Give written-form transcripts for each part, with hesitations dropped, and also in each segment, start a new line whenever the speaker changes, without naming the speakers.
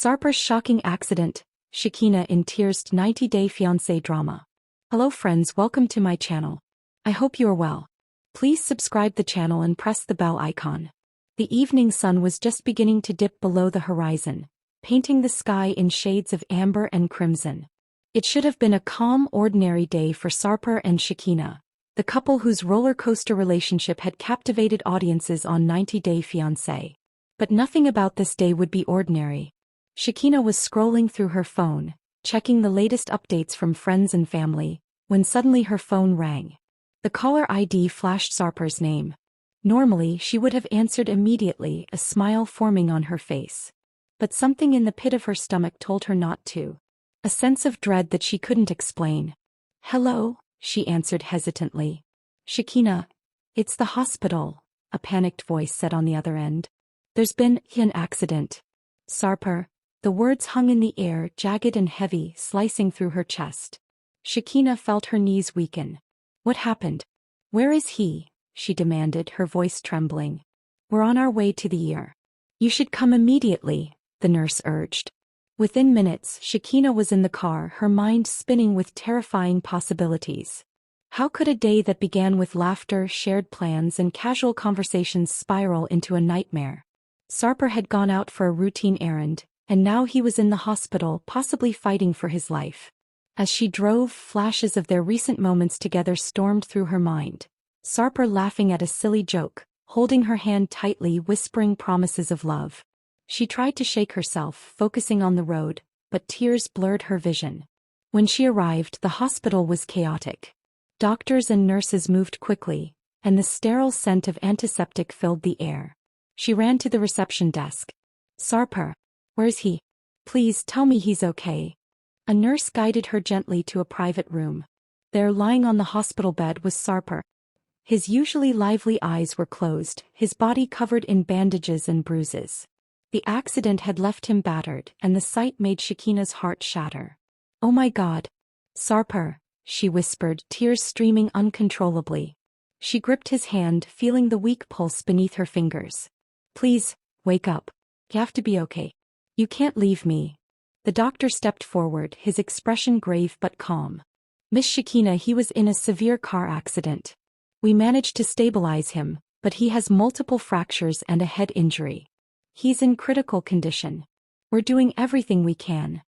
Sarper's shocking accident, Shekinah in tears. 90-day fiancé drama. Hello friends, welcome to my channel. I hope you are well. Please subscribe the channel and press the bell icon. The evening sun was just beginning to dip below the horizon, painting the sky in shades of amber and crimson. It should have been a calm, ordinary day for Sarper and Shekinah, the couple whose roller coaster relationship had captivated audiences on 90-Day Fiancé. But nothing about this day would be ordinary. Shekinah was scrolling through her phone, checking the latest updates from friends and family, when suddenly her phone rang. The caller ID flashed Sarper's name. Normally she would have answered immediately, a smile forming on her face. But something in the pit of her stomach told her not to. A sense of dread that she couldn't explain. "Hello," she answered hesitantly. "Shekinah, it's the hospital," a panicked voice said on the other end. "There's been an accident." Sarper. The words hung in the air, jagged and heavy, slicing through her chest. Shekinah felt her knees weaken. "What happened? Where is he?" she demanded, her voice trembling. "We're on our way to the ER. You should come immediately," the nurse urged. Within minutes, Shekinah was in the car, her mind spinning with terrifying possibilities. How could a day that began with laughter, shared plans, and casual conversations spiral into a nightmare? Sarper had gone out for a routine errand, and now he was in the hospital, possibly fighting for his life. As she drove, flashes of their recent moments together stormed through her mind. Sarper laughing at a silly joke, holding her hand tightly, whispering promises of love. She tried to shake herself, focusing on the road, but tears blurred her vision. When she arrived, the hospital was chaotic. Doctors and nurses moved quickly, and the sterile scent of antiseptic filled the air. She ran to the reception desk. "Sarper, where's he? Please tell me he's okay." A nurse guided her gently to a private room. There, lying on the hospital bed, was Sarper. His usually lively eyes were closed, his body covered in bandages and bruises. The accident had left him battered, and the sight made Shekinah's heart shatter. "Oh my God. Sarper," she whispered, tears streaming uncontrollably. She gripped his hand, feeling the weak pulse beneath her fingers. "Please, wake up. You have to be okay. You can't leave me." The doctor stepped forward, his expression grave but calm. "Miss Shekinah, he was in a severe car accident. We managed to stabilize him, but he has multiple fractures and a head injury. He's in critical condition. We're doing everything we can."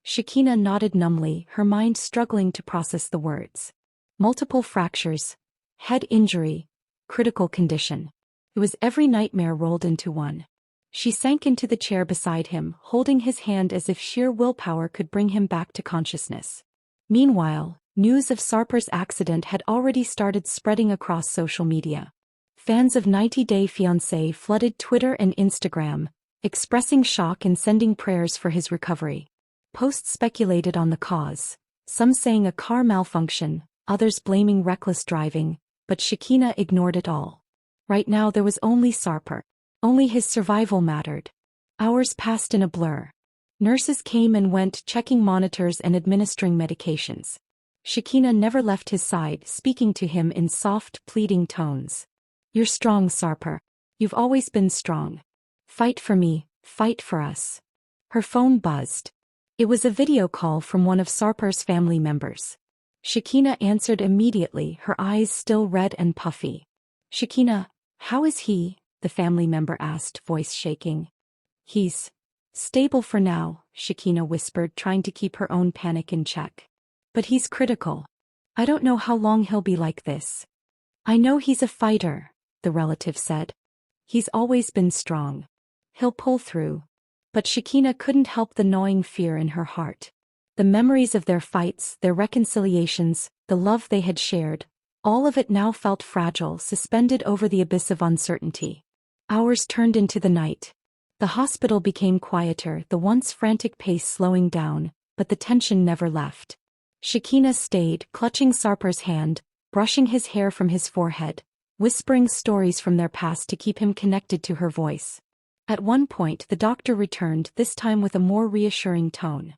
Shekinah nodded numbly, her mind struggling to process the words. Multiple fractures, head injury, critical condition. It was every nightmare rolled into one. She sank into the chair beside him, holding his hand as if sheer willpower could bring him back to consciousness. Meanwhile, news of Sarper's accident had already started spreading across social media. Fans of 90-Day Fiancé flooded Twitter and Instagram, expressing shock and sending prayers for his recovery. Posts speculated on the cause, some saying a car malfunction, others blaming reckless driving, but Shekinah ignored it all. Right now there was only Sarper. Only his survival mattered. Hours passed in a blur. Nurses came and went, checking monitors and administering medications. Shekinah never left his side, speaking to him in soft, pleading tones. "You're strong, Sarper. You've always been strong. Fight for me, fight for us." Her phone buzzed. It was a video call from one of Sarper's family members. Shekinah answered immediately, her eyes still red and puffy. "Shekinah, how is he?" the family member asked, voice shaking. "He's stable for now," Shekinah whispered, trying to keep her own panic in check. "But he's critical. I don't know how long he'll be like this." "I know he's a fighter," the relative said. "He's always been strong. He'll pull through." But Shekinah couldn't help the gnawing fear in her heart. The memories of their fights, their reconciliations, the love they had shared, all of it now felt fragile, suspended over the abyss of uncertainty. Hours turned into the night. The hospital became quieter, the once frantic pace slowing down, but the tension never left. Shekinah stayed, clutching Sarper's hand, brushing his hair from his forehead, whispering stories from their past to keep him connected to her voice. At one point the doctor returned, this time with a more reassuring tone.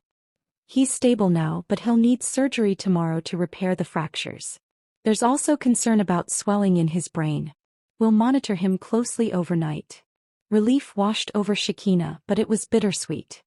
"He's stable now, but he'll need surgery tomorrow to repair the fractures. There's also concern about swelling in his brain. We'll monitor him closely overnight." Relief washed over Shekinah, but it was bittersweet.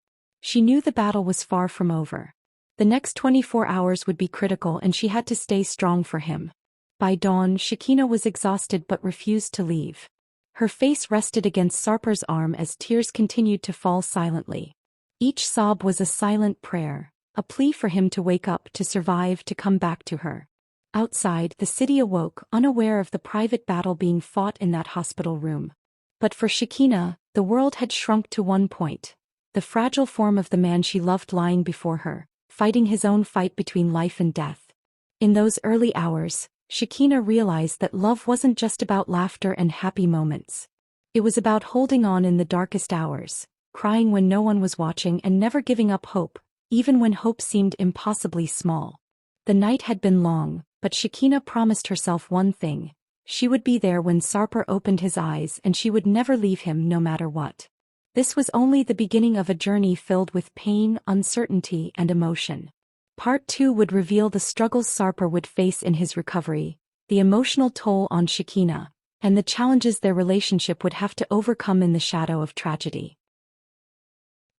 She knew the battle was far from over. The next 24 hours would be critical and she had to stay strong for him. By dawn, Shekinah was exhausted but refused to leave. Her face rested against Sarper's arm as tears continued to fall silently. Each sob was a silent prayer, a plea for him to wake up, to survive, to come back to her. Outside, the city awoke, unaware of the private battle being fought in that hospital room. But for Shekinah, the world had shrunk to one point. The fragile form of the man she loved lying before her, fighting his own fight between life and death. In those early hours, Shekinah realized that love wasn't just about laughter and happy moments. It was about holding on in the darkest hours, crying when no one was watching and never giving up hope, even when hope seemed impossibly small. The night had been long, but Shekinah promised herself one thing: she would be there when Sarper opened his eyes and she would never leave him no matter what. This was only the beginning of a journey filled with pain, uncertainty, and emotion. Part 2 would reveal the struggles Sarper would face in his recovery, the emotional toll on Shekinah, and the challenges their relationship would have to overcome in the shadow of tragedy.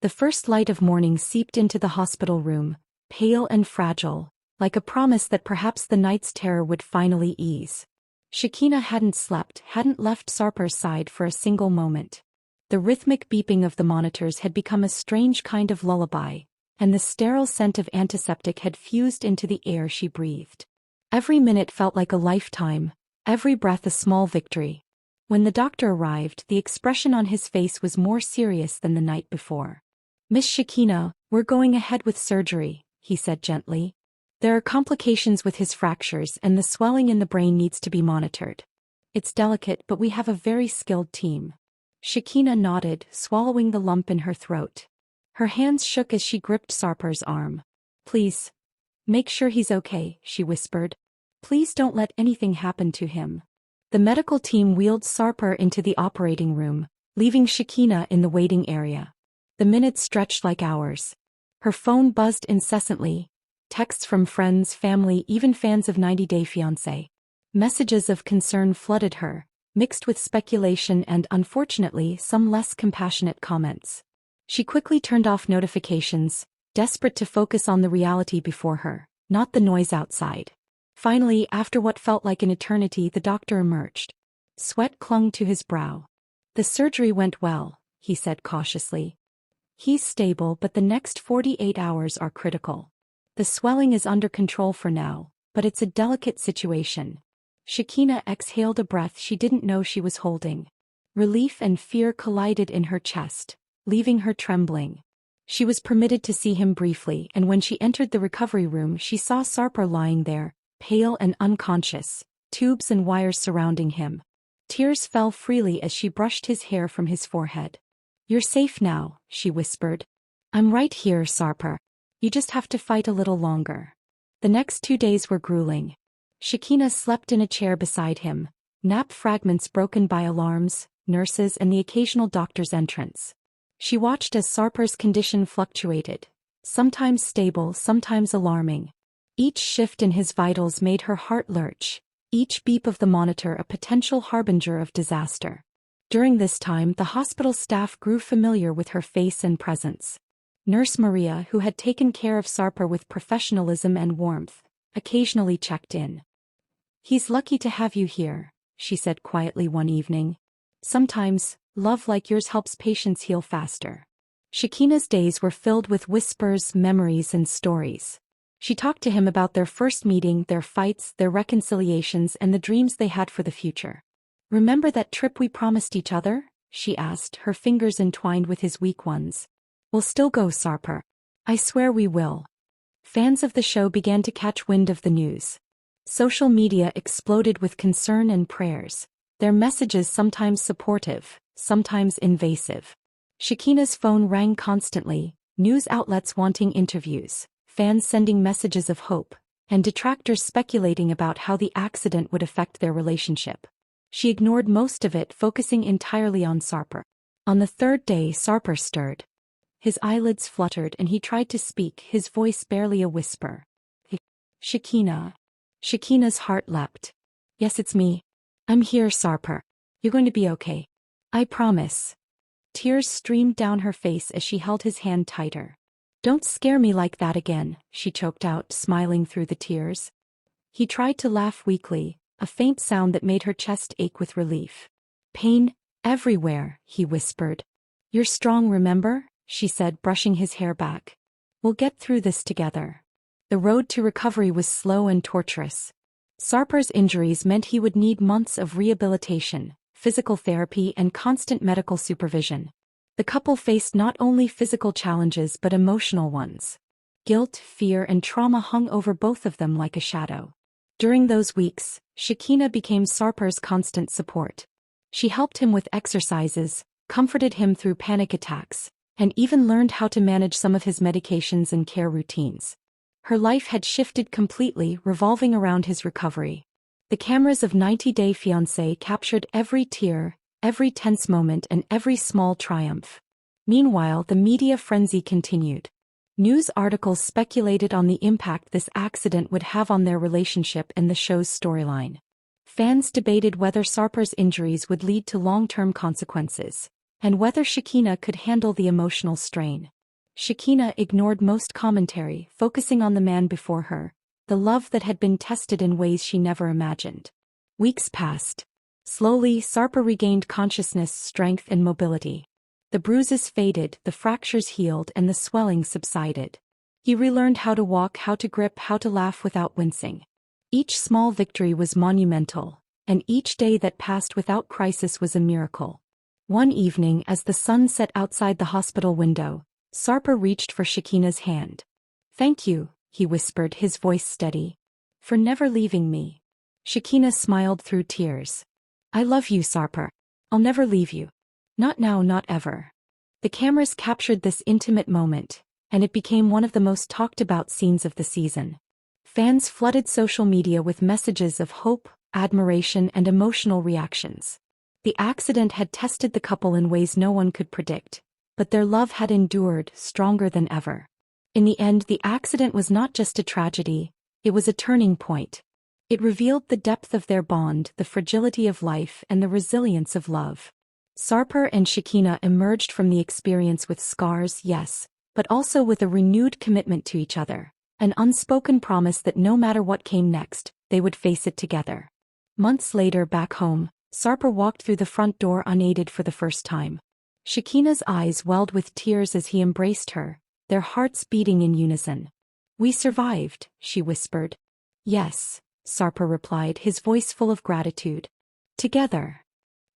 The first light of morning seeped into the hospital room, pale and fragile, like a promise that perhaps the night's terror would finally ease. Shekinah hadn't slept, hadn't left Sarper's side for a single moment. The rhythmic beeping of the monitors had become a strange kind of lullaby, and the sterile scent of antiseptic had fused into the air she breathed. Every minute felt like a lifetime, every breath a small victory. When the doctor arrived, the expression on his face was more serious than the night before. "Miss Shekinah, we're going ahead with surgery," he said gently. "There are complications with his fractures and the swelling in the brain needs to be monitored. It's delicate, but we have a very skilled team." Shekinah nodded, swallowing the lump in her throat. Her hands shook as she gripped Sarper's arm. "Please, make sure he's okay," she whispered. "Please don't let anything happen to him." The medical team wheeled Sarper into the operating room, leaving Shekinah in the waiting area. The minutes stretched like hours. Her phone buzzed incessantly. Texts from friends, family, even fans of 90 Day Fiancé. Messages of concern flooded her, mixed with speculation and, unfortunately, some less compassionate comments. She quickly turned off notifications, desperate to focus on the reality before her, not the noise outside. Finally, after what felt like an eternity, the doctor emerged. Sweat clung to his brow. "The surgery went well," he said cautiously. "He's stable, but the next 48 hours are critical. The swelling is under control for now, but it's a delicate situation." Shekinah exhaled a breath she didn't know she was holding. Relief and fear collided in her chest, leaving her trembling. She was permitted to see him briefly, and when she entered the recovery room she saw Sarper lying there, pale and unconscious, tubes and wires surrounding him. Tears fell freely as she brushed his hair from his forehead. "You're safe now," she whispered. "I'm right here, Sarper. You just have to fight a little longer." The next 2 days were grueling. Shekinah slept in a chair beside him, nap fragments broken by alarms, nurses, and the occasional doctor's entrance. She watched as Sarper's condition fluctuated, sometimes stable, sometimes alarming. Each shift in his vitals made her heart lurch, each beep of the monitor a potential harbinger of disaster. During this time, the hospital staff grew familiar with her face and presence. Nurse Maria, who had taken care of Sarper with professionalism and warmth, occasionally checked in. "He's lucky to have you here," she said quietly one evening. "Sometimes, love like yours helps patients heal faster." Shekinah's days were filled with whispers, memories, and stories. She talked to him about their first meeting, their fights, their reconciliations, and the dreams they had for the future. "Remember that trip we promised each other?" she asked, her fingers entwined with his weak ones. "We'll still go, Sarper. I swear we will." Fans of the show began to catch wind of the news. Social media exploded with concern and prayers, their messages sometimes supportive, sometimes invasive. Shekinah's phone rang constantly, news outlets wanting interviews, fans sending messages of hope, and detractors speculating about how the accident would affect their relationship. She ignored most of it, focusing entirely on Sarper. On the third day, Sarper stirred. His eyelids fluttered and he tried to speak, his voice barely a whisper. "Shekinah." Shekinah's heart leapt. "Yes, it's me. I'm here, Sarper. You're going to be okay. I promise." Tears streamed down her face as she held his hand tighter. Don't scare me like that again, she choked out, smiling through the tears. He tried to laugh weakly, a faint sound that made her chest ache with relief. Pain everywhere, he whispered. You're strong, remember? She said, brushing his hair back. We'll get through this together. The road to recovery was slow and torturous. Sarper's injuries meant he would need months of rehabilitation, physical therapy, and constant medical supervision. The couple faced not only physical challenges but emotional ones. Guilt, fear, and trauma hung over both of them like a shadow. During those weeks, Shekinah became Sarper's constant support. She helped him with exercises, comforted him through panic attacks, and even learned how to manage some of his medications and care routines. Her life had shifted completely, revolving around his recovery. The cameras of 90 Day Fiancé captured every tear, every tense moment, and every small triumph. Meanwhile, the media frenzy continued. News articles speculated on the impact this accident would have on their relationship and the show's storyline. Fans debated whether Sarper's injuries would lead to long-term consequences, and whether Shekinah could handle the emotional strain. Shekinah ignored most commentary, focusing on the man before her, the love that had been tested in ways she never imagined. Weeks passed. Slowly, Sarper regained consciousness, strength, and mobility. The bruises faded, the fractures healed, and the swelling subsided. He relearned how to walk, how to grip, how to laugh without wincing. Each small victory was monumental, and each day that passed without crisis was a miracle. One evening, as the sun set outside the hospital window, Sarper reached for Shekinah's hand. Thank you, he whispered, his voice steady. For never leaving me. Shekinah smiled through tears. I love you, Sarper. I'll never leave you. Not now, not ever. The cameras captured this intimate moment, and it became one of the most talked about scenes of the season. Fans flooded social media with messages of hope, admiration, and emotional reactions. The accident had tested the couple in ways no one could predict, but their love had endured, stronger than ever. In the end, the accident was not just a tragedy, it was a turning point. It revealed the depth of their bond, the fragility of life, and the resilience of love. Sarper and Shekinah emerged from the experience with scars, yes, but also with a renewed commitment to each other, an unspoken promise that no matter what came next, they would face it together. Months later, back home, Sarper walked through the front door unaided for the first time. Shekinah's eyes welled with tears as he embraced her, their hearts beating in unison. We survived, she whispered. Yes, Sarper replied, his voice full of gratitude. Together.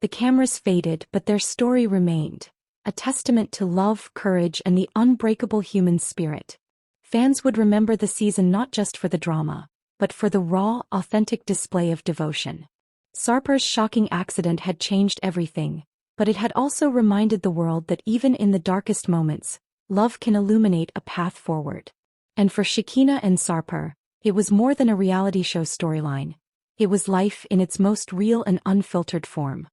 The cameras faded, but their story remained, a testament to love, courage, and the unbreakable human spirit. Fans would remember the season not just for the drama, but for the raw, authentic display of devotion. Sarper's shocking accident had changed everything, but it had also reminded the world that even in the darkest moments, love can illuminate a path forward. And for Shekinah and Sarper, it was more than a reality show storyline. It was life in its most real and unfiltered form.